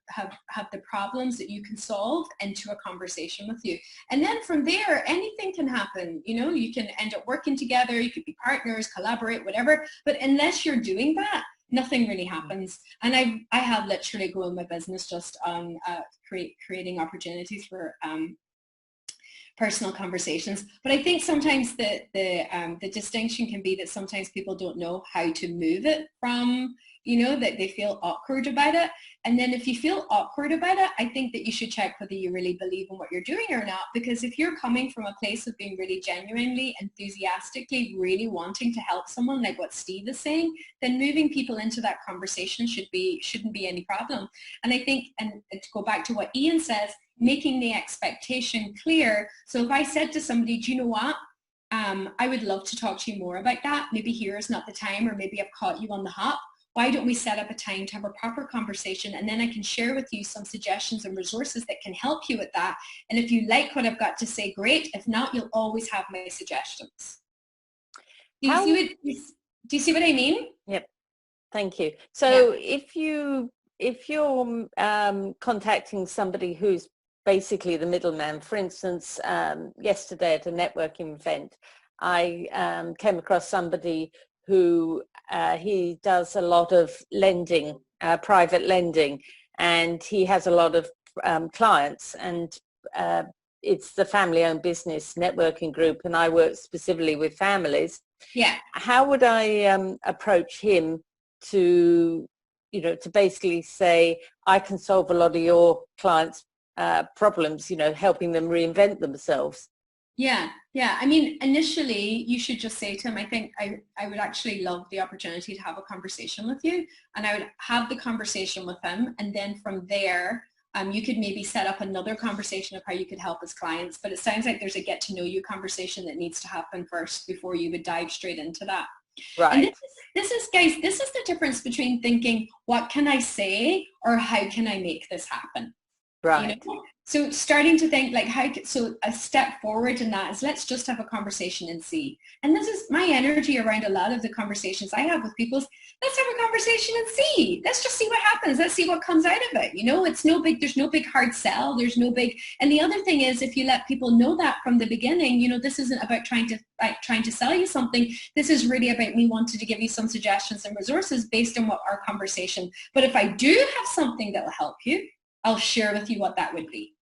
the problems that you can solve into a conversation with you. And then from there, anything can happen. You know, you can end up working together, you could be partners, collaborate, whatever. But unless you're doing that, nothing really happens. And I have literally grown my business just on creating opportunities for personal conversations. But I think sometimes the distinction can be that sometimes people don't know how to move it from, you know, that they feel awkward about it. And then if you feel awkward about it, I think that you should check whether you really believe in what you're doing or not. Because if you're coming from a place of being really genuinely, enthusiastically, really wanting to help someone, like what Steve is saying, then moving people into that conversation shouldn't be any problem. And I think, and to go back to what Ian says, making the expectation clear. So if I said to somebody, do you know what? I would love to talk to you more about that. Maybe here is not the time, or maybe I've caught you on the hop. Why don't we set up a time to have a proper conversation, and then I can share with you some suggestions and resources that can help you with that. And if you like what I've got to say, great. If not, you'll always have my suggestions. Do you see what I mean? Yep. Thank you. So if you're contacting somebody who's basically the middleman, for instance, yesterday at a networking event, I came across somebody who he does a lot of lending, private lending, and he has a lot of clients, and it's the family-owned business networking group, and I work specifically with families. Yeah. How would I approach him to, you know, to basically say, I can solve a lot of your clients' problems, you know, helping them reinvent themselves? Yeah. I mean, initially, you should just say to him, I think I would actually love the opportunity to have a conversation with you. And I would have the conversation with him. And then from there, you could maybe set up another conversation of how you could help his clients. But it sounds like there's a get to know you conversation that needs to happen first before you would dive straight into that. Right. And this is the difference between thinking, what can I say, or how can I make this happen? Right. You know? So starting to think like so a step forward in that is, let's just have a conversation and see. And this is my energy around a lot of the conversations I have with people. Let's have a conversation and see. Let's just see what happens. Let's see what comes out of it. You know, it's no big, there's no big hard sell. There's no big, and the other thing is, if you let people know that from the beginning, you know, this isn't about trying to sell you something. This is really about me wanting to give you some suggestions and resources based on what our conversation. But if I do have something that will help you, I'll share with you what that would be.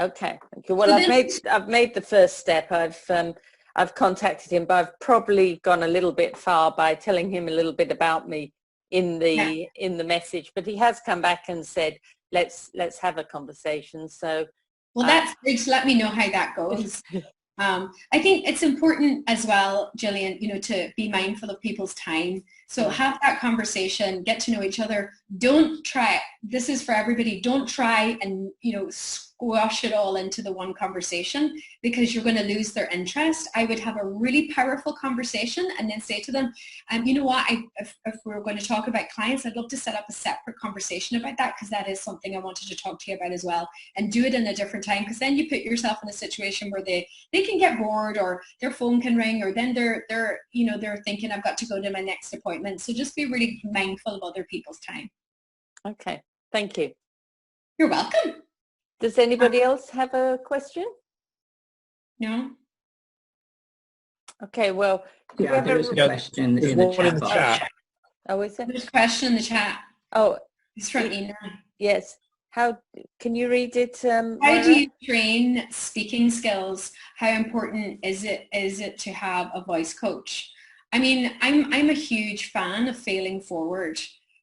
Okay. Well, I've made the first step. I've contacted him, but I've probably gone a little bit far by telling him a little bit about me in the message. But he has come back and said, let's have a conversation. So, well, that's great. Let me know how that goes. I think it's important as well, Gillian, you know, to be mindful of people's time. So have that conversation, get to know each other. Don't try, this is for everybody, don't try and, you know, squash it all into the one conversation, because you're going to lose their interest. I would have a really powerful conversation and then say to them, you know what, if we're going to talk about clients, I'd love to set up a separate conversation about that, because that is something I wanted to talk to you about as well, and do it in a different time, because then you put yourself in a situation where they can get bored, or their phone can ring, or then they're you know, they're thinking, I've got to go to my next appointment. So just be really mindful of other people's time. Okay, thank you. You're welcome. Does anybody else have a question? No. Okay, well. Yeah, there is a question in the chat box. Oh, is there? There's a question in the chat. Oh. It's from Ina. Yes. How can you read it? How do you train speaking skills? How important is it to have a voice coach? I mean, I'm a huge fan of failing forward.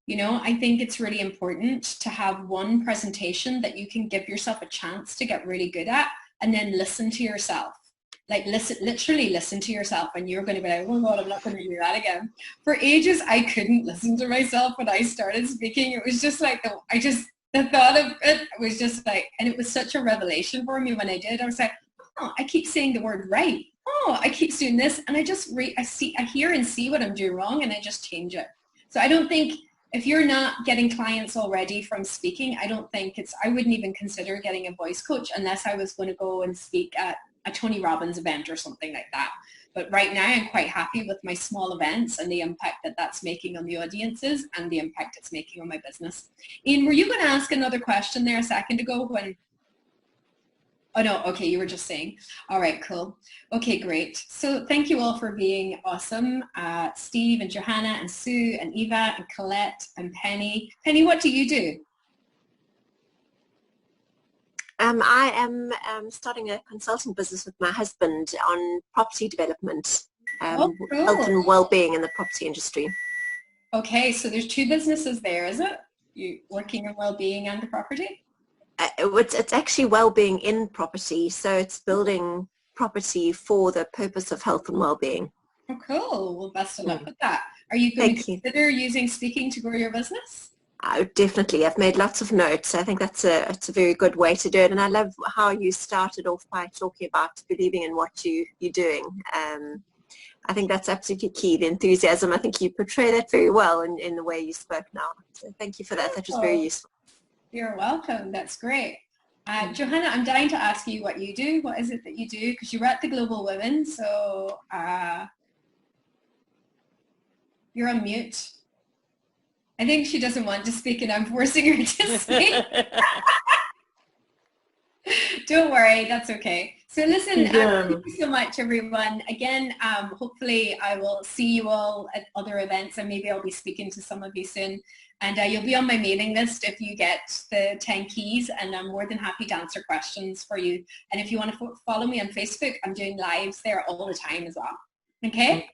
You know, I think it's really important to have one presentation that you can give yourself a chance to get really good at, and then listen to yourself. Like literally listen to yourself, and you're going to be like, oh God, I'm not going to do that again. For ages, I couldn't listen to myself when I started speaking. It was just like, the thought of it was just like, and it was such a revelation for me when I did. I was like, oh, I keep saying the word right. Oh, I keep doing this, and I just I hear and see what I'm doing wrong, and I just change it. So I don't think, if you're not getting clients already from speaking, I don't think I wouldn't even consider getting a voice coach unless I was going to go and speak at a Tony Robbins event or something like that. But right now I'm quite happy with my small events and the impact that that's making on the audiences and the impact it's making on my business. Ian, were you going to ask another question there a second ago when... Oh no, okay, you were just saying. All right, cool. Okay, great. So thank you all for being awesome. Steve and Johanna and Sue and Eva and Colette and Penny. Penny, what do you do? I am starting a consulting business with my husband on property development, Oh, cool. health and well-being in the property industry. Okay, so there's two businesses there, is it? You working on well-being and the property? It's actually well-being in property, so it's building property for the purpose of health and well-being. Oh, cool. Well, best of luck with that. Are you going to consider using speaking to grow your business? Definitely. I've made lots of notes. I think it's a very good way to do it. And I love how you started off by talking about believing in what you're doing. I think that's absolutely key, the enthusiasm. I think you portray that very well in the way you spoke now. So thank you for that. That was very useful. You're welcome. That's great. Johanna, I'm dying to ask you what you do. What is it that you do? Because you were at the Global Women, so you're on mute. I think she doesn't want to speak and I'm forcing her to speak. Don't worry, that's okay. So listen, thank you so much, everyone. Again, hopefully I will see you all at other events, and maybe I'll be speaking to some of you soon. And you'll be on my mailing list if you get the 10 keys, and I'm more than happy to answer questions for you. And if you want to follow me on Facebook, I'm doing lives there all the time as well. Okay?